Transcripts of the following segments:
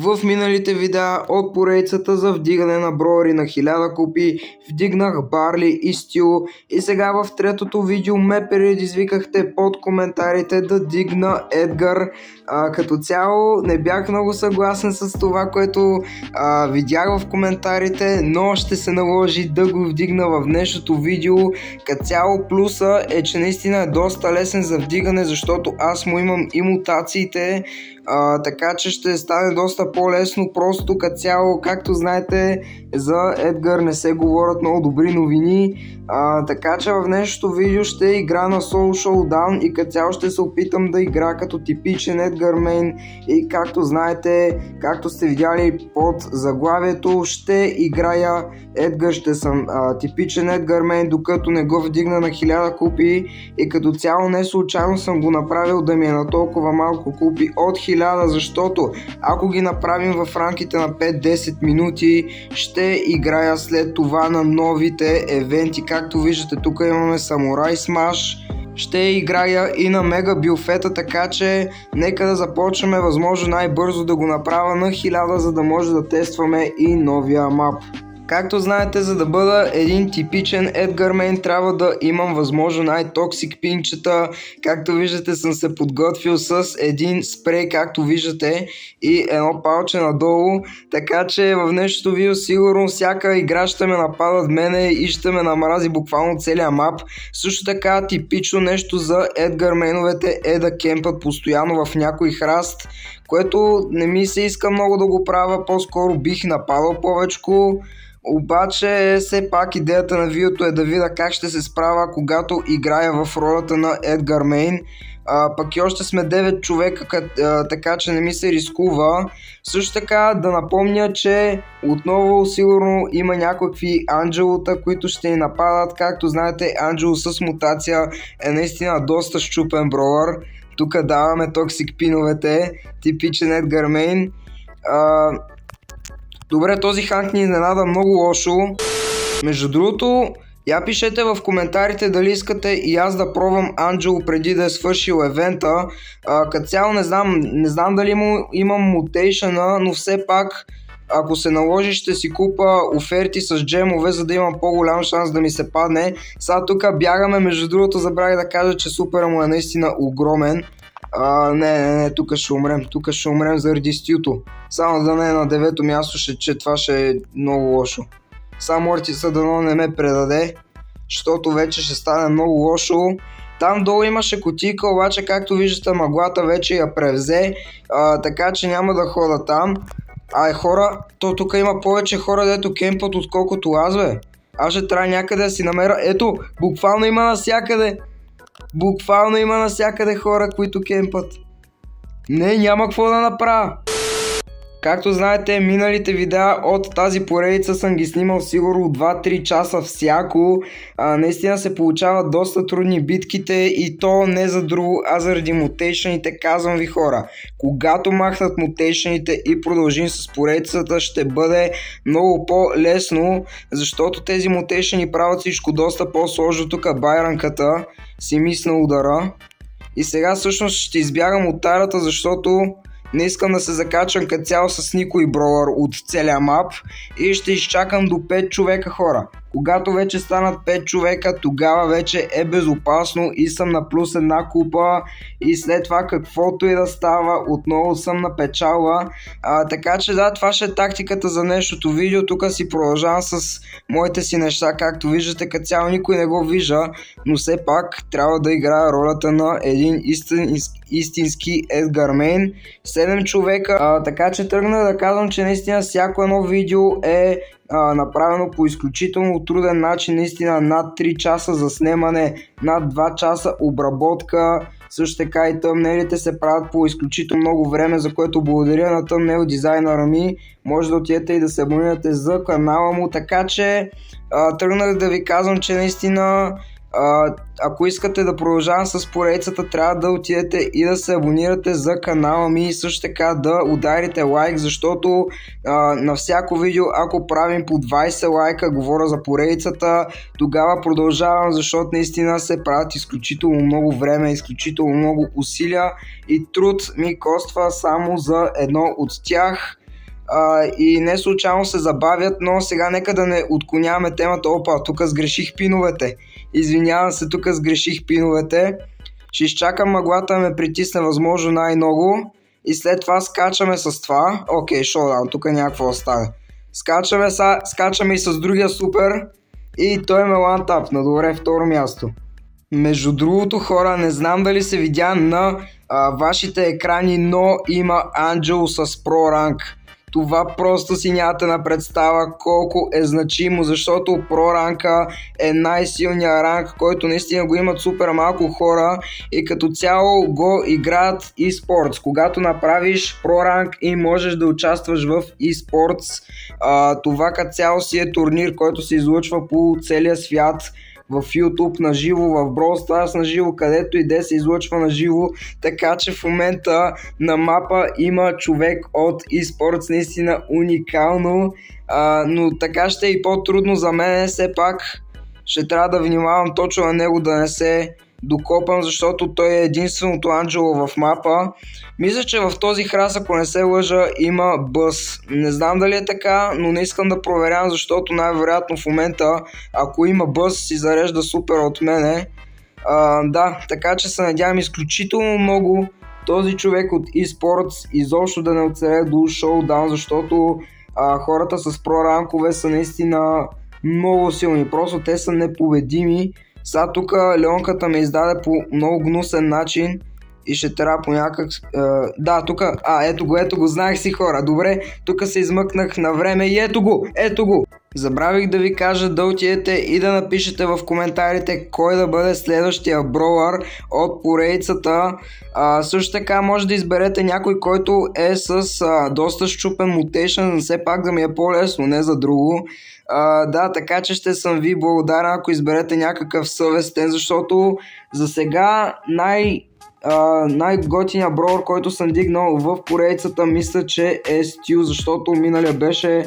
В миналите видеа от поредицата за вдигане на броери на 1000 купи вдигнах Барли и Стю и сега в третото видео ме предизвикахте под коментарите да дигна Едгар. Като цяло не бях много съгласен с това, което видях в коментарите, но ще се наложи да го вдигна в днешното видео. Като цяло плюса е, че наистина е доста лесен за вдигане, защото аз му имам и мутациите, така че ще стане доста по-лесно. Просто като цяло, както знаете, за Едгар не се говорят много добри новини, така че в днешното видео ще игра на Soul Showdown и като цяло ще се опитам да игра като типичен Едгар мейн и както знаете, както сте видяли под заглавието, ще играя Едгар, ще съм типичен Едгар мейн, докато не го вдигна на 1000 купи и като цяло не случайно съм го направил да ми е на толкова малко купи от 1000, защото ако ги направим в рамките на 5-10 минути, ще играя след това на новите евенти. Както виждате, тук имаме Самурай Смаш, ще играя и на Мега Билфета, така че нека да започваме възможно най-бързо да го направя на 1000, за да може да тестваме и новия мап. Както знаете, за да бъда един типичен Едгар мейн, трябва да имам възможно най-токсик пинчета. Както виждате, съм се подготвил с един спрей, както виждате, и едно палче надолу. Така че в днешното видео сигурно всяка игра ще ме нападат мене и ще ме намрази буквално целия мап. Също така типично нещо за Едгар мейновете е да кемпат постоянно в някой храст, което не ми се иска много да го правя, по-скоро бих нападал повечко. Обаче все пак идеята на видеото е да видя как ще се справя, когато играя в ролята на Едгар мейн. Пък и още сме 9 човека, така че не ми се рискува. Също така да напомня, че отново сигурно има някакви Анджелота, които ще ни нападат. Както знаете, Анджело с мутация е наистина доста щупен броуър. Тук даваме токсик пиновете, типичен Едгар мейн. Добре, този ханк ни изненада много лошо. Между другото, я пишете в коментарите дали искате и аз да пробвам Анджело преди да е свършил евента. Като цяло не знам дали имам мутейшъна, но все пак ако се наложи, ще си купа оферти с джемове, за да имам по-голям шанс да ми се падне. Сега тук бягаме, между другото забравих да кажа, че супера му е наистина огромен. Не, тук ще умрем заради Стюто. Само да не е на 9-то място, че това ще е много лошо. Само Мортиса дано не ме предаде, защото вече ще стане много лошо. Там долу имаше кутийка, обаче както виждате мъглата вече я превзе, така че няма да хода там. Хора, то тук има повече хора, дето кемпът, отколкото аз, бе. Аз ще трябва някъде да си намеря. Ето, буквално има навсякъде. Буквално има навсякъде хора, които кемпат. Не, няма какво да направя. Както знаете, миналите видеа от тази поредица съм ги снимал сигурно 2-3 часа всяко. Наистина се получават доста трудни битките и то не за друго, а заради мутейшъните. Казвам ви, хора, когато махнат мутейшъните и продължим с поредицата, ще бъде много по-лесно, защото тези мутейшъни правят всичко доста по-сложно. Тук байранката си мисна удара и сега всъщност ще избягам от тарата, защото не искам да се закачам като цяло с никой броуър от целия мап и ще изчакам до 5 човека, хора. Когато вече станат 5 човека, тогава вече е безопасно и съм на плюс една купа и след това каквото и да става, отново съм на печалба. Така че да, това ще е тактиката за днешното видео. Тук си продължавам с моите си неща, както виждате, като цяло никой не го вижда, но все пак трябва да играя ролята на един истински Едгар мейн. 7 човека, така че тръгна да казвам, че наистина всяко едно видео е направено по изключително труден начин, наистина над 3 часа за снимане, над 2 часа обработка, също така и тъмнелите се правят по изключително много време, за което благодаря на тъмнел дизайнера ми. Може да отидете и да се абонирате за канала му, така че тръгнах да ви казвам, че наистина ако искате да продължавам с поредицата, трябва да отидете и да се абонирате за канала ми и също така да ударите лайк, защото на всяко видео, ако правим по 20 лайка, говоря за поредицата, тогава продължавам, защото наистина се правят изключително много време, изключително много усилия и труд ми коства само за едно от тях. и не случайно се забавят, но сега нека да не отклоняваме темата. Опа, тук сгреших пиновете. Извинявам се, тук сгреших пиновете. Ще изчакам мъглата да ме притисне възможно най-много и след това скачаме с това. Окей, шоудаун, тук някакво остане. Скачаме и с другия супер и той ме лантапна. Добре, второ място. Между другото, хора, не знам дали се видя на вашите екрани, но има Анджел с Pro ранг. Това просто си нямате на представа колко е значимо, защото Pro ранка е най-силният ранг, който наистина го имат супер малко хора и като цяло го играят eSports. Когато направиш Pro ранг и можеш да участваш в eSports, това като цяло си е турнир, който се излъчва по целия свят. В YouTube на живо, в Brawl Stars на живо, където и де се излъчва на живо, така че в момента на мапа има човек от eSports, наистина уникално, но така ще е и по-трудно за мен, все пак ще трябва да внимавам точно на него да не се докопам, защото той е единственото Анджело в мапа. Мисля, че в този храс, ако не се лъжа, има бъс. Не знам дали е така, но не искам да проверявам, защото най-вероятно в момента, ако има бъс, си зарежда супер от мене. Да, така че се надявам изключително много този човек от eSports изобщо да не оцелее до шоудаун, защото хората с Pro ранкове са наистина много силни. Просто те са непобедими. Сега тук Леонката ме издаде по много гнусен начин и ще трябва по някак... да, тук... ето го, знаех си, хора. Добре, тук се измъкнах на време и ето го. Забравих да ви кажа да отидете и да напишете в коментарите кой да бъде следващия броулър от поредицата. Също така може да изберете някой, който е с доста щупен мутейшън, все пак да ми е по-лесно, не за друго. Да, така че ще съм ви благодарен, ако изберете някакъв съвестен, защото за сега най-готиния броулър, който съм дигнал в поредицата, мисля, че е Стю, защото миналия беше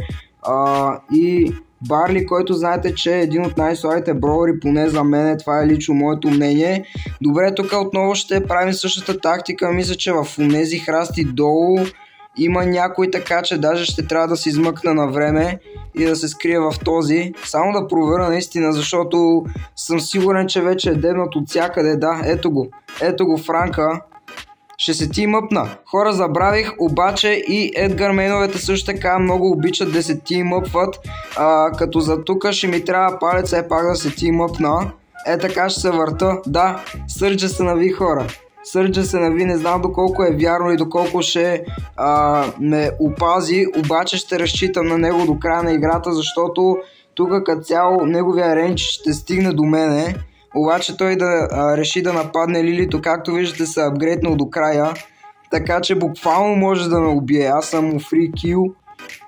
и Барли, който знаете, че е един от най-слабите броулъри, поне за мен, това е лично моето мнение. Добре, тук отново ще правим същата тактика, мисля, че в тези храсти долу има някой, така че даже ще трябва да се измъкна на време и да се скрия в този. Само да проверя наистина, защото съм сигурен, че вече е дебнат от всякъде. Да, ето го Франка. Ще се тимъпна. Хора, забравих, обаче и Едгар мейновете също така много обичат да се тимъпват. Като за тук ще ми трябва палец пак да се тимъпна. Така ще се върта. Да, сърджа се нави, хора. Сърджа се нави, не знам доколко е вярно и доколко ще ме опази, обаче ще разчитам на него до края на играта, защото тук като цяло неговия рейндж ще стигне до мене, обаче той да реши да нападне Лилито, както виждате се апгрейднал до края, така че буквално може да ме убие, аз съм му фри кил,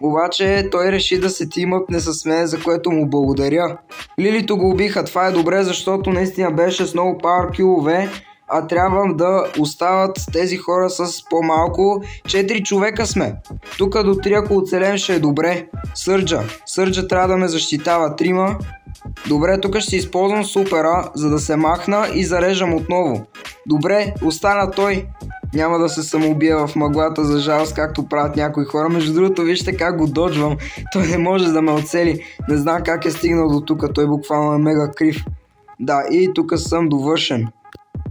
обаче той реши да се тимъпне с мен, за което му благодаря. Лилито го убиха, това е добре, защото наистина беше с много пауър килове, а трябва да остават тези хора с по-малко. 4 човека сме. Тук до 3, ако оцелем, ще е добре. Сърджа трябва да ме защитава. 3. Добре, тук ще използвам супера, за да се махна и зареждам отново. Добре, остана той. Няма да се самоубия в мъглата, за жалост, както правят някои хора. Между другото, вижте как го доджвам. Той не може да ме оцели. Не знам как е стигнал до тук. Той буквално е мега крив. Да, и тук съм довършен.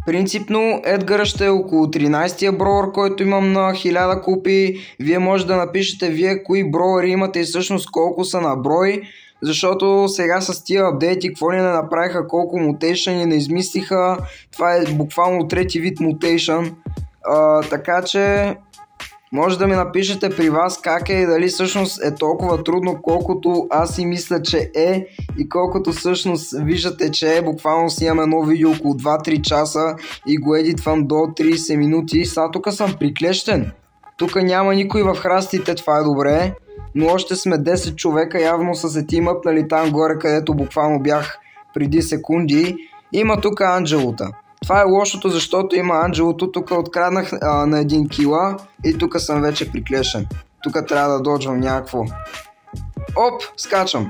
Принципно Едгара ще е около 13-тия броулър, който имам на 1000 купи. Вие може да напишете вие кои броулъри имате и всъщност колко са на брой. Защото сега с тия апдейти, какво ли не направиха, колко мутейшъни не измислиха. Това е буквално трети вид мутейшън. Така че може да ми напишете при вас как е и дали всъщност е толкова трудно, колкото аз си мисля, че е и колкото всъщност виждате, че е. Буквално си имам едно видео около 2-3 часа и го едитвам до 30 минути. Сега тук съм приклещен. Тук няма никой в храстите, това е добре. Но още сме 10 човека, явно са се тимъпнали там горе, където буквално бях преди секунди. Има тук Анджелота. Това е лошото, защото има Анджелото, тук откраднах на 1 кила и тук съм вече приклешен. Тук трябва да доджвам някакво. Оп, скачам.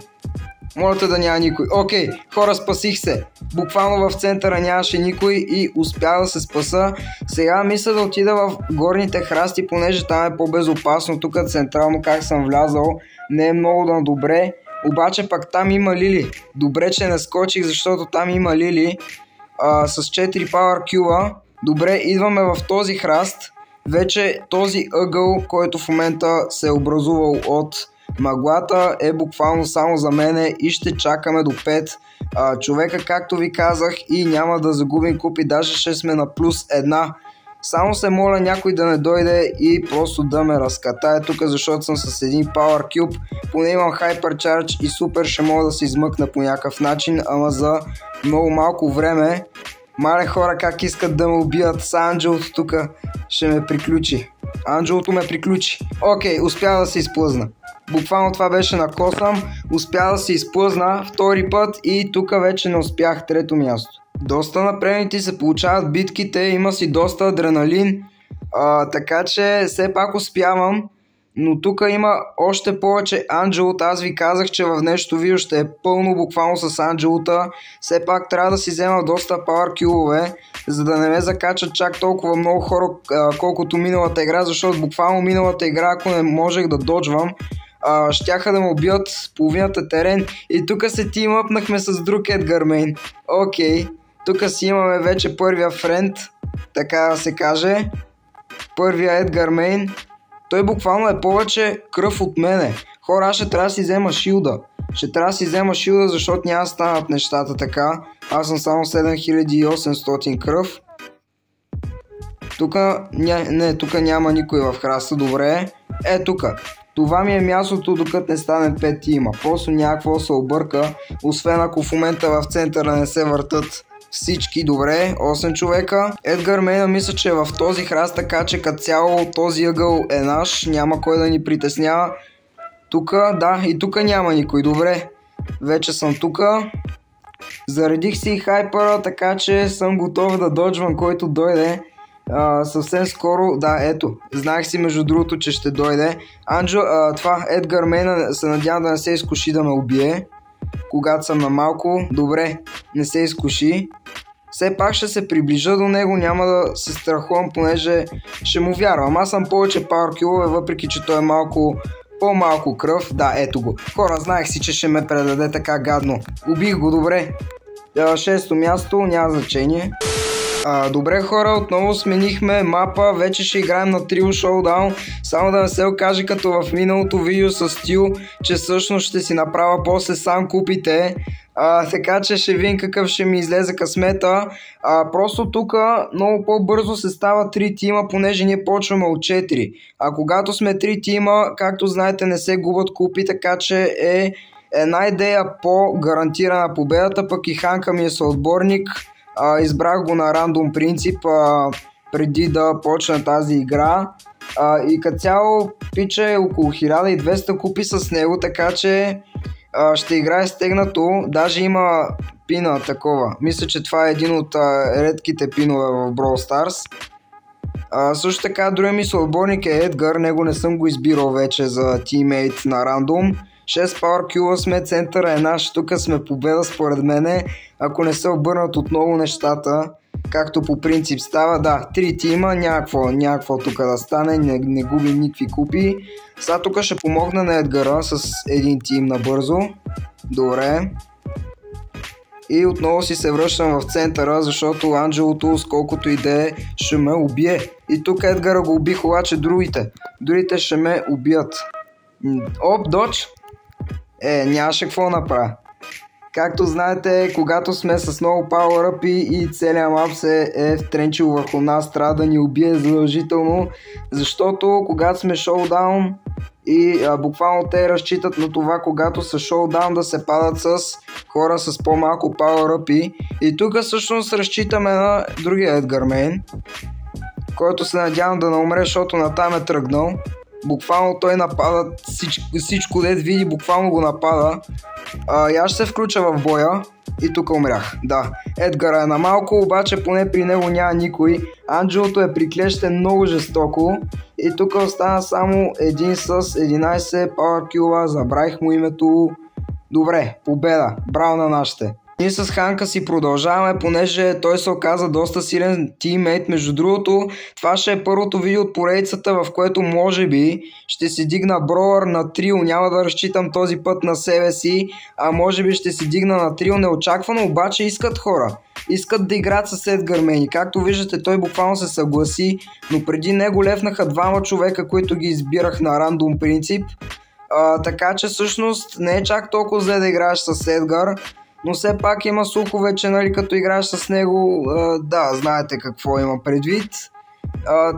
Моля те да няма никой. Окей, хора, спасих се. Буквално в центъра нямаше никой и успя да се спаса. Сега мисля да отида в горните храсти, понеже там е по-безопасно. Тук централно как съм влязал не е много да добре. Обаче пак там има лили. Добре, че не скочих, защото там има лили с 4 Power Cube. Добре, идваме в този храст. Вече този ъгъл, който в момента се е образувал от мъглата, е буквално само за мене и ще чакаме до 5 човека, както ви казах, и няма да загубим купи, даже ще сме на плюс 1. Само се моля някой да не дойде и просто да ме разкатае тук, защото съм с един Power Cube, поне имам Hyper Charge и супер ще мога да се измъкна по някакъв начин, ама за много малко време. Мале хора, как искат да ме убият с Анджелото тук, ще ме приключи. Анджелото ме приключи. Окей, успя да се изплъзна. Буквално това беше на косъм. Успя да се изплъзна втори път и тук вече не успях, трето място. Доста напрегнати се получават битките, има си доста адреналин, така че все пак успявам. Но тук има още повече Анджелота. Аз ви казах, че в днешното видео ще е пълно буквално с Анджелота. Все пак трябва да си взема доста Power Cube-ове, за да не ме закачат чак толкова много хора, колкото миналата игра, защото буквално миналата игра, ако не можех да доджвам, щяха да ме убият половината терен. И тук се тимъпнахме с друг Едгар Мейн. Окей, тук си имаме вече първия френд, така да се каже. Първия Едгар Мейн. Той буквално е повече кръв от мене. Хора, аз ще трябва да си взема шилда. Ще трябва да си взема шилда, защото няма да станат нещата така. Аз съм само 7800 кръв. Тук няма никой в храста, добре. Тук. Това ми е мястото, докато не стане 5 тима. Просто някакво се обърка, освен ако в момента в центъра не се въртат всички. Добре, 8 човека. Едгар Мейна мисля, че е в този храст, така че като цяло този ъгъл е наш. Няма кой да ни притеснява. Тук, да, и тук няма никой. Добре, вече съм тук. Заредих си хайпера, така че съм готов да доджвам който дойде. Съвсем скоро, да, ето, знаех си между другото, че ще дойде. Това Едгар Мейна се надявам да не се изкуши да ме убие, когато съм на малко. Добре, не се изкуши. Все пак ще се приближа до него, няма да се страхувам, понеже ще му вярвам. Аз съм повече Power Cube, въпреки че той е малко по-малко кръв. Да, ето го. Хора, знаех си, че ще ме предаде така гадно. Убих го, добре. 6-то място, няма значение. Добре хора, отново сменихме мапа, вече ще играем на Trio Showdown. Само да не се окаже като в миналото видео с Стил, че всъщност ще си направя после сам купите. Така че ще видим какъв ще ми излезе късмета. Просто тук много по-бързо се става 3 тима, понеже ние почваме от 4. А когато сме 3 тима, както знаете, не се губят купи, така че е една идея по-гарантирана победата, пък и Ханка ми е съотборник. Избрах го на рандом принцип преди да почна тази игра. И като цяло пича е около 1200 купи с него, така че ще играе стегнато. Даже има пина такова. Мисля, че това е един от редките пинове в Brawl Stars. Също така другия ми съотборник е Едгар, него не съм го избирал вече за тиммейт на рандом. 6 Power Cube сме, центъра е наш, тук сме победа според мене, ако не се обърнат отново нещата, както по принцип става. Да, 3 тима, някакво тук да стане, не губим никакви купи. Сега тук ще помогна на Едгара с един тим набързо. Добре. И отново си се връщам в центъра, защото Анджелото, сколкото иде, ще ме убие. И тук Едгара го убих, обаче другите ще ме убият. Оп, додж. Нямаше какво направя. Както знаете, когато сме с много power-up и целият мап се е втренчил върху нас, трябва да ни убие задължително, защото когато сме шоудаун и буквално те разчитат на това, когато са шоудаун да се падат с хора с по-малко power-up и тук всъщност разчитаме на другия Едгар Мейн, който се надявам да не умре, защото натам е тръгнал. Буквално той напада всичко дет види, буквално го напада. И аз ще се включа в боя и тук умрях. Да, Едгара е на малко, обаче поне при него няма никой. Анджелото е приклещен много жестоко. И тук остана само един с 11 Power Cube, забравих му името. Добре, победа, браво на нашите. Ние с Ханка си продължаваме, понеже той се оказа доста силен тиммейт. Между другото, това ще е първото видео от поредицата, в което може би ще си дигна броер на трио. Няма да разчитам този път на себе си, а може би ще си дигна на трио неочаквано, обаче искат хора. Искат да играят с Едгар Мени. Както виждате, той буквално се съгласи, но преди него лефнаха двама човека, които ги избирах на рандом принцип. Така че всъщност не е чак толкова зле да играеш с Едгар. Но все пак има слухове, че нали, като играеш с него, да, знаете какво има предвид.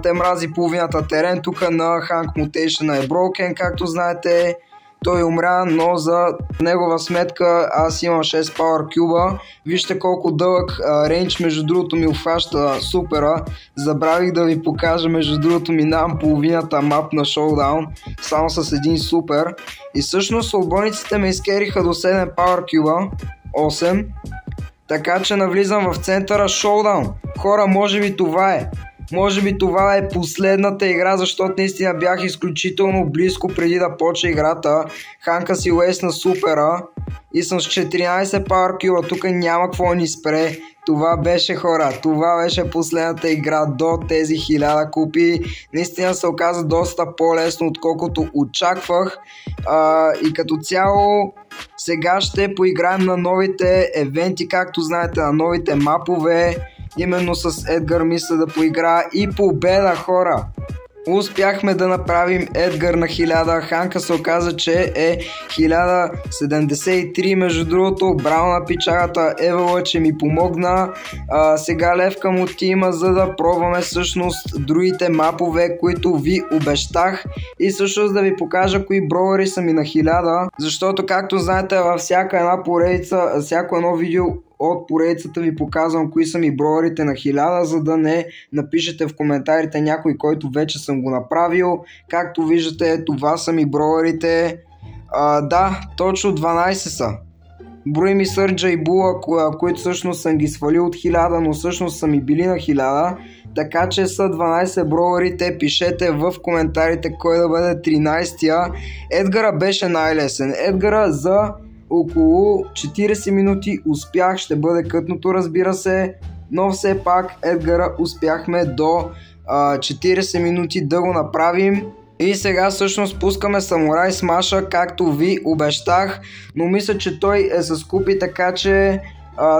Те мрази половината терен, тук на Hank Mutation е broken, както знаете. Той умря, но за негова сметка аз имам 6 Power Cube. Вижте колко дълъг рейндж, между другото ми обхваща супера. Забравих да ви покажа, между другото минавам половината мап на Showdown, само с един супер. И всъщност отбойниците ме изкериха до 7 Power Cube. 8. Така че навлизам в центъра Showdown. Хора, може би това е. Може би това е последната игра, защото наистина бях изключително близко преди да почне играта. Ханка си уесна супера и съм с 14 Power Cube. Тук няма какво ни спре. Това беше, хора, това беше последната игра до тези 1000 купи. Наистина се оказа доста по-лесно, отколкото очаквах. И като цяло сега ще поиграем на новите евенти, както знаете, на новите мапове. Именно с Едгар мисля да поигра и победа, хора! Успяхме да направим Едгар на 1000. Ханка се оказа, че е 1073. Между другото, браво на пичагата Евала, че ми помогна. Сега левкам от тима, за да пробваме всъщност другите мапове, които ви обещах. И всъщност да ви покажа кои броери са ми на 1000. Защото, както знаете, във всяка една поредица, всяко едно видео от поредицата ви показвам кои са ми броерите на 1000, за да не напишете в коментарите някой, който вече съм го направил. Както виждате, това са ми броерите. Да, точно 12 са. Брои ми Сърджа и Була, които всъщност съм ги свалил от 1000, но всъщност са ми били на 1000. Така че са 12 броерите. Пишете в коментарите кой да бъде 13-я. Едгара беше най-лесен. Едгара за около 40 минути успях, ще бъде кътното, разбира се, но все пак Едгара успяхме до 40 минути да го направим. И сега всъщност пускаме Самурай Смаша, както ви обещах, но мисля, че той е с купи, така че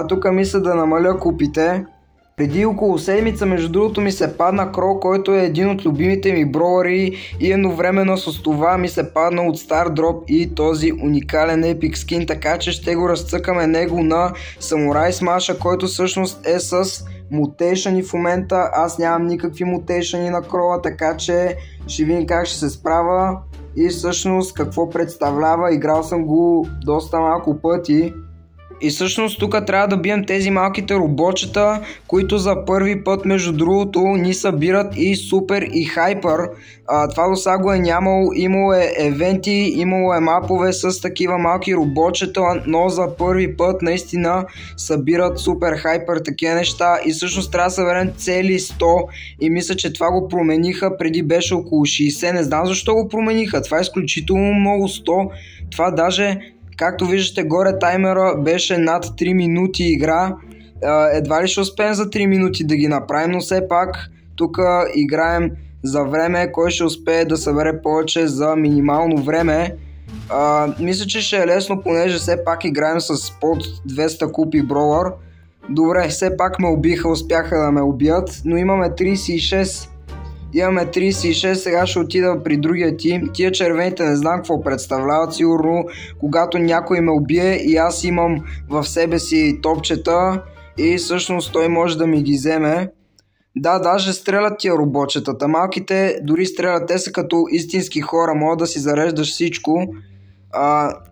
тук мисля да намаля купите. Преди около седмица, между другото, ми се падна Крол, който е един от любимите ми броери, и едновременно с това ми се падна от Star Drop и този уникален Epic Skin, така че ще го разцъкаме него на Самурай Смаша, който всъщност е с мутейшъни в момента. Аз нямам никакви мутейшъни на Крола, така че ще видим как ще се справя и всъщност какво представлява. Играл съм го доста малко пъти. И всъщност тук трябва да бием тези малките роботчета, които за първи път, между другото, ни събират и супер и хайпер. Това до сега го е нямало, имало е евенти, имало е мапове с такива малки роботчета, но за първи път наистина събират супер хайпер такива неща и всъщност трябва да съберем цели 100 и мисля, че това го промениха, преди беше около 60, не знам защо го промениха, това е изключително много 100, това даже... Както виждате горе таймера беше над 3 минути игра, едва ли ще успеем за 3 минути да ги направим, но все пак тук играем за време, кой ще успее да събере повече за минимално време. Мисля, че ще е лесно, понеже все пак играем с под 200 купи броуър. Добре, все пак ме убиха, успяха да ме убият, но имаме 36. Имаме 36, сега ще отида при другия тим. Тия червените не знам какво представляват, сигурно когато някой ме убие и аз имам в себе си топчета и всъщност той може да ми ги вземе. Да, даже стрелят тия роботчетата. Малките дори стрелят, те са като истински хора, могат да си зареждаш всичко.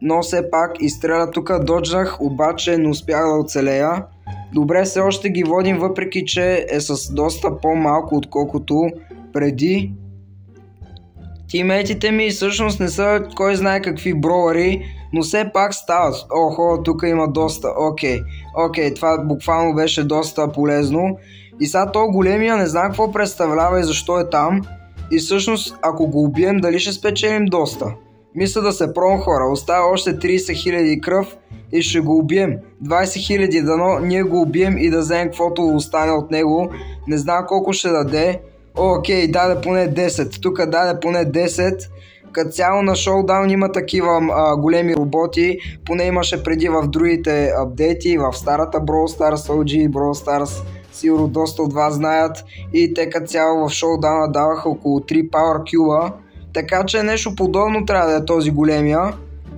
Но все пак изстрелят. Тук доджнах, обаче не успях да оцелея. Добре, все още ги водим, въпреки че е с доста по-малко отколкото преди. Тимейтите ми всъщност не са кой знае какви броуери, но все пак стават. Охо, тук има доста. Окей, това буквално беше доста полезно. И сега то големия не знам какво представлява и защо е там. И всъщност ако го убием, дали ще спечелим доста? Мисля да се пробвам, хора. Остава още 30 000 кръв и ще го убием. 20 000 дано ние го убием и да вземем каквото остане от него. Не знам колко ще даде. Окей, даде поне 10. Тук даде поне 10. Като цяло на шоудаун има такива големи роботи. Поне имаше преди в другите апдейти. В старата Brawl Stars, OG Brawl Stars. Сигурно доста от вас знаят. И те като цяло в шоудауна даваха около 3 Power Cube. Така че нещо подобно трябва да е този големия.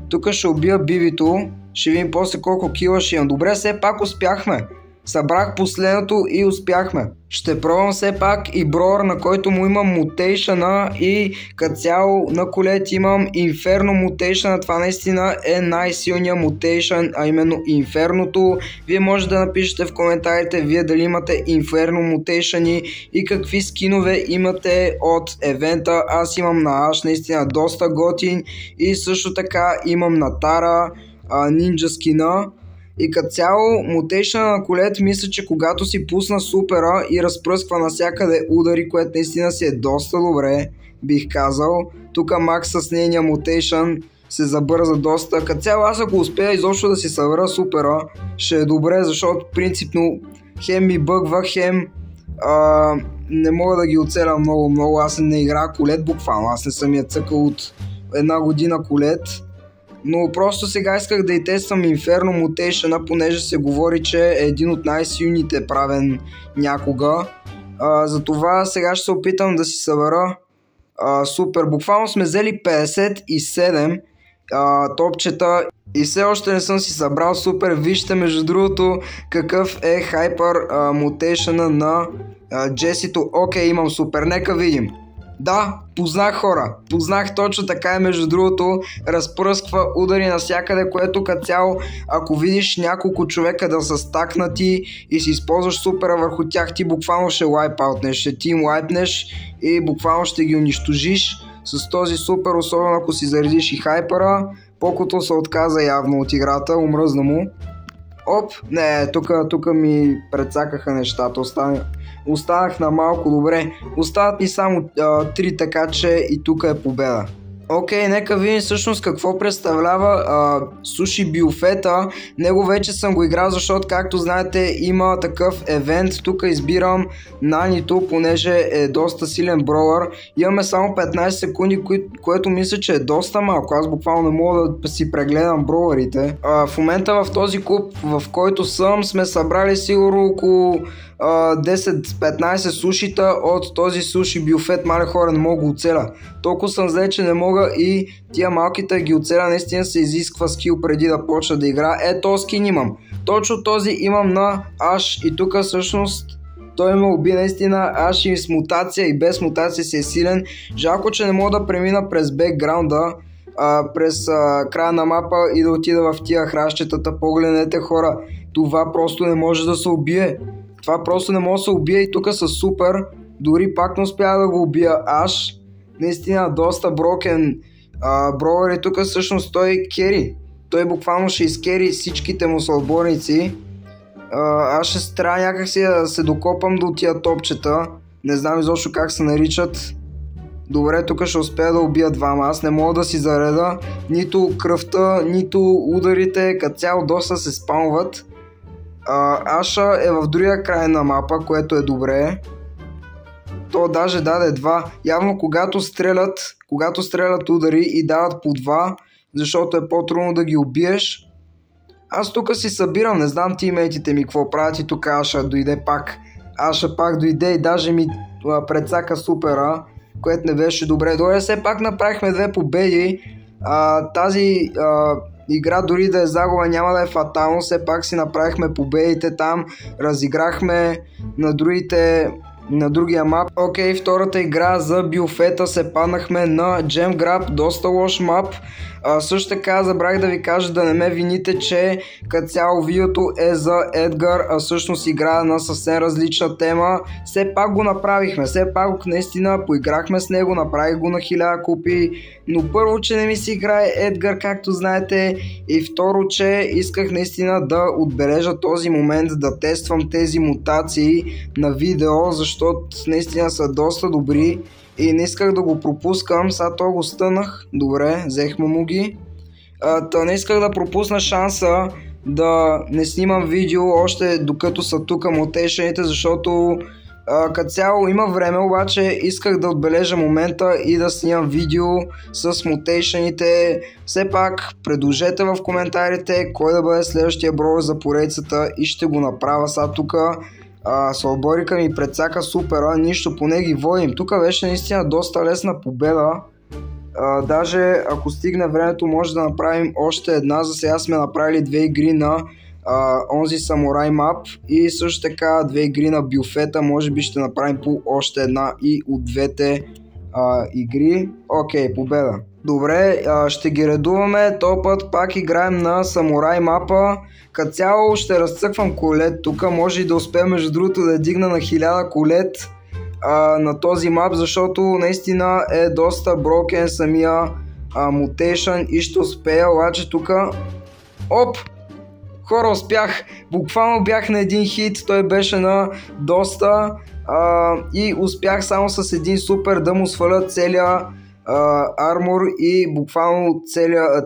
Тук ще убия бибито. Ще видим после колко кила ще имам. Добре, все пак успяхме. Събрах последното и успяхме. Ще пробвам все пак и броер, на който му имам мутейшъна и като цяло на Колет имам инферно мутейшъна. Това наистина е най-силният мутейшън, а именно инферното. Вие може да напишете в коментарите вие дали имате инферно мутейшъни и какви скинове имате от евента. Аз имам на Аш, наистина доста готин, и също така имам на Тара нинджа скина. И като цяло мутейшъна на Колет, мисля, че когато си пусна супера и разпръсква навсякъде удари, което наистина си е доста добре, бих казал. Тук Макс с нейния мутейшън се забърза доста. Като цяло аз ако успея изобщо да си събера супера, ще е добре, защото принципно хем ми бъгва, хем не мога да ги оцеля много. Аз не играя Колет буквално, аз не съм я цъкал от една година Колет. Но просто сега исках да и тествам Inferno Mutation, понеже се говори, че е един от най-силните правен някога. Затова сега ще се опитам да си събера супер. Буквално сме взели 57 топчета и все още не съм си събрал супер. Вижте между другото какъв е хайпер мутейшъна на Джесито. Окей, имам супер, нека видим. Да, познах, хора. Познах, точно така е, между другото. Разпръсква удари навсякъде, което като цяло, ако видиш няколко човека да са стакнати и си използваш супера върху тях, ти буквално ще лайпаутнеш, ще тим лайпнеш и буквално ще ги унищожиш с този супер, особено ако си заредиш и хайпера. Покото се отказа явно от играта, омръзна му. Оп, не, тук ми прецакаха нещата, останах на малко. Добре, остават ми само 3, така че и тук е победа. Окей, нека видим всъщност какво представлява Суши Билфета. Него вече съм го играл, защото както знаете има такъв евент. Тук избирам Нанито, понеже е доста силен броуър. Имаме само 15 секунди, което мисля, че е доста малко. Аз буквално не мога да си прегледам броуърите. В момента в този клуб, в който съм, сме събрали сигурно около 10-15 сушита от този Суши Билфет. Мале хора, не мога го оцеля. Толкова съм зле, че не мога и тия малките ги оцеля. Наистина се изисква скил преди да почна да игра. Този скин имам. Точно този имам на Аш и тук всъщност той ме уби наистина. Аш и с мутация и без мутация си е силен. Жалко, че не мога да премина през бекграунда, през края на мапа и да отида в тия хращетата. Погледнете, хора, това просто не може да се убие. Това просто не може да се убие и тук с супер. Дори пак не успя да го убия Аш. Наистина доста брокен броуър и тук всъщност той кери. Той буквално ще изкери всичките му съотборници. Аз ще трябва някакси да се докопам до тия топчета. Не знам изобщо как се наричат. Добре, тук ще успея да убия двама. Аз не мога да си зареда нито кръвта, нито ударите. Като цяло доста се спамват. Аша е в другия край на мапа, което е добре. То даже даде 2. Явно когато стрелят удари и дават по 2, защото е по-трудно да ги убиеш. Аз тук си събирам, не знам тимейтите ми какво правят и тук Аша дойде пак. Аша пак дойде и даже ми прецака супера, което не беше добре. Добре, все пак направихме 2 победи. Тази игра дори да е загуба няма да е фатално, все пак си направихме победите там, разиграхме на другия мап. Окей, втората игра за Билфета се паднахме на Gem Grab, доста лош мап. Също така забравих да ви кажа да не ме вините, че като цяло видеото е за Едгар, а всъщност играе на съвсем различна тема. Все пак го направихме, все пак наистина поиграхме с него, направих го на 1000 купи, но първо, че не ми си играе Едгар, както знаете, и второ, че исках наистина да отбележа този момент, да тествам тези мутации на видео, защото наистина са доста добри. и не исках да го пропускам. Сега то го стънах. Добре, взехме му ги. Не исках да пропусна шанса да не снимам видео още докато са тук мутейшените, защото като цяло има време, обаче исках да отбележа момента и да снимам видео с мутейшените. Все пак предложете в коментарите кой да бъде следващия броя за поредицата и ще го направя. Сега тук Славборика ми прецака супера, нищо, поне ги водим. Тук беше наистина доста лесна победа. Даже ако стигне времето може да направим още една. За сега сме направили 2 игри на онзи самурай мап и също така 2 игри на бюфета. Може би ще направим по още една и от двете игри. Окей, победа. Добре, ще ги редуваме. Този път пак играем на самурай мапа. Като цяло ще разцъквам колет тук. Може и да успея между другото да дигна на 1000 колет на този мап, защото наистина е доста брокен самия мутейшън и ще успея, обаче тук оп! Хора, успях! Буквално бях на един хит, той беше на доста и успях само с един супер да му сваля целия армор и буквално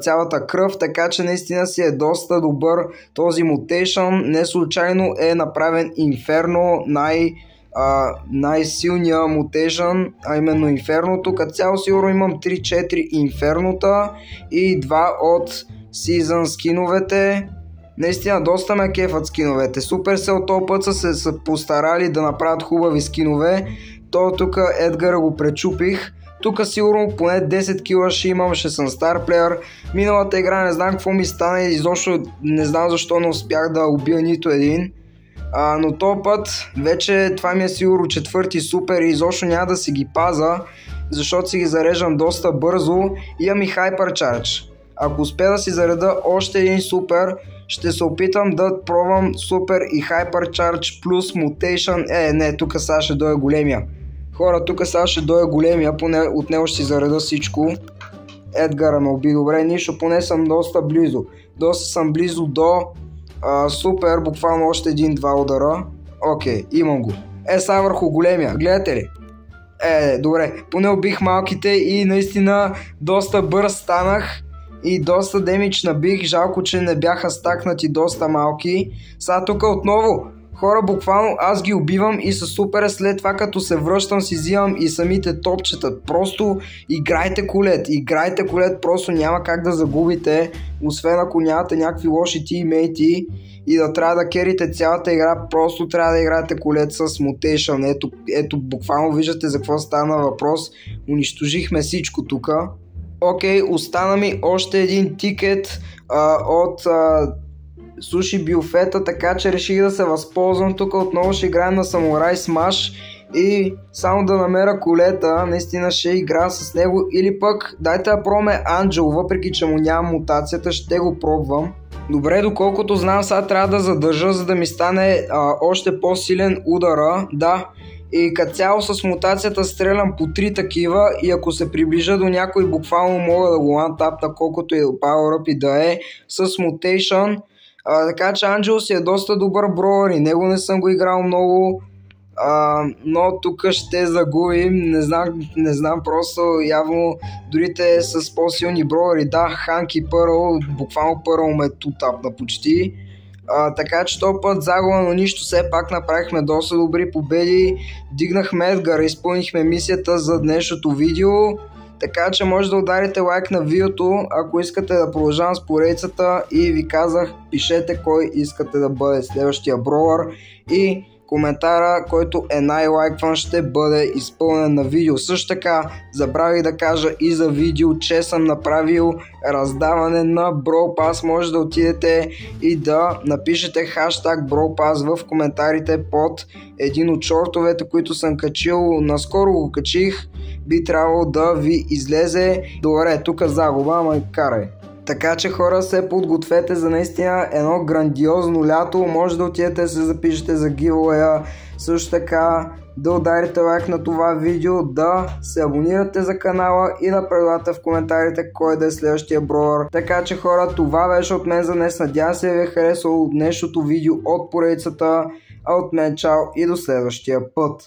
цялата кръв, така че наистина си е доста добър този мутейшън. Не случайно е направен Инферно, най-силния мутейшън, а именно Инферното. Като цяло сигурно имам 3-4 Инфернота и 2 от Season скиновете. Наистина доста ме кефат скиновете. Supercell този път са постарали да направят хубави скинове. Тук Едгара го пречупих. Тук сигурно поне 10 кила ще имам, ще съм стар плеер. Миналата игра не знам какво ми стана и изобщо не знам защо не успях да убия нито един. Но този път вече това ми е сигурно 4-ти супер и изобщо няма да си ги паза, защото си ги зареждам доста бързо. Имам и Hypercharge. Ако успея да си зареда още един супер, ще се опитам да пробвам супер и Hypercharge плюс Mutation. Не, тук сега ще дойде големия. Хора, тук сега ще дойде големия, поне от него ще си зареда всичко. Едгара ме уби, добре, нищо, поне съм доста близо. Доста съм близо до супер, буквално още 1-2 удара. Окей, имам го. Сега върху големия, гледате ли? Добре, поне убих малките и наистина доста бърз станах и доста демидж набих. Жалко, че не бяха стакнати доста малки. Сега тук отново, хора, буквално аз ги убивам и са супер. След това като се връщам си взимам и самите топчета. Просто играйте колет, просто няма как да загубите, освен ако нямате някакви лоши тиммейти и да трябва да керите цялата игра. Просто трябва да играете колет с мутейшън. Ето буквално виждате за какво стана въпрос. Унищожихме всичко тук. Окей, остана ми още един тикет от суши бюфета, така че реших да се възползвам. Тук отново ще играем на самурай смаш и само да намеря колета, наистина ще игра с него, или пък дайте да пробваме Анджел, въпреки че му нямам мутацията, ще го пробвам. Добре, доколкото знам, сега трябва да задържа, за да ми стане още по-силен удара. Да, и като цяло с мутацията стрелям по 3 такива и ако се приближа до някой, буквално мога да го антапна, колкото и power up и да е с mutation. Така че Анджел си е доста добър броер и него не съм го играл много, но тук ще загубим. Не знам, просто явно дори те с по-силни броери. Да, Ханк и Пърл, буквално Пърл ме тутапна почти. Така че този път загуба, но нищо, все пак направихме доста добри победи. Дигнахме Едгара, изпълнихме мисията за днешното видео. Така че може да ударите лайк на видеото, ако искате да продължавам с поредицата, и ви казах, пишете кой искате да бъде следващия броуър и коментара, който е най-лайкван, ще бъде изпълнен на видео. Също така забравих да кажа и за видео, че съм направил раздаване на Brawl Pass. Може да отидете и да напишете хаштаг Brawl Pass в коментарите под един от шортовете, които съм качил. Наскоро го качих, би трябвало да ви излезе. Добре, тук загуба, ама карай. Така че хора, се подгответе за наистина едно грандиозно лято. Може да отидете да се запишете за giveaway. Също така да ударите лайк на това видео, да се абонирате за канала и да предлагате в коментарите кой да е следващия броуър. Така че хора, това беше от мен за днес. Надявам се ви е харесало днешното видео от поредицата. А от мен чао и до следващия път.